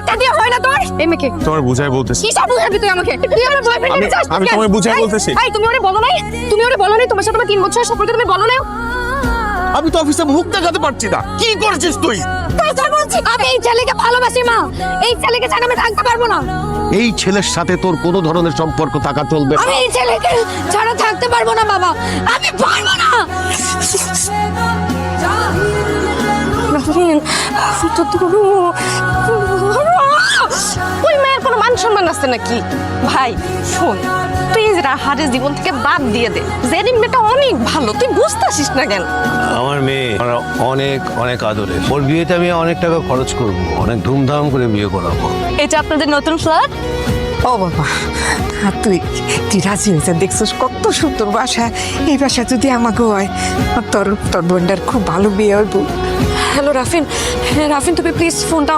এটা দিয়ে হয় না তোর। এই মেকে তোমার বুঝাই বলতেছি। কি সব বুঝাবি তুই আমাকে? তুই আমার বয়ফ্রেন্ড এর চাস? আমি তোমায় বুঝাই বলতেছি। এই তুমি ওরে বলো নাই? তুমি ওরে বলো নাই তোমার সাথে আমার 3 বছরের সম্পর্ক তুমি বলো নাই? আমি তো অফিসে মুখ দেখাতে পারছি না। কি করেছিস তুই? তুই যা বলছিস আমি এই ছেলেকে ভালোবাসি মা। এই ছেলেকে ছাড়া আমি থাকতে পারবো না। এই ছেলের সাথে তোর কোনো ধরনের সম্পর্ক থাকা চলবে না। আমি এই ছেলেকে ছাড়া থাকতে পারবো না বাবা। আমি পারবো না। রাফিন ওই মেয়ের কোনো মান সম্মান আছে নাকি? ভাই শোন, তুই এই রাহারের জীবন থেকে বাদ দিয়ে দে। জেরিন মেয়েটা অনেক ভালো, তুই বুঝতেছিস না কেন? আমার মেয়ে অনেক অনেক আদরের। ওর বিয়েতে আমি অনেক টাকা খরচ করব, অনেক ধুমধাম করে বিয়ে করাবো। এটা আপনাদের নতুন ফ্ল্যাট? ও বাবা, আর তুই রাজি হয়েছে দেখছিস কত সুন্দর বাসা। এই বাসা যদি আমাকে হয়, তোর বোনটার খুব ভালো বিয়ে হইব। হ্যালো রাফিন, রাফিন তুমি প্লিজ ফোনটা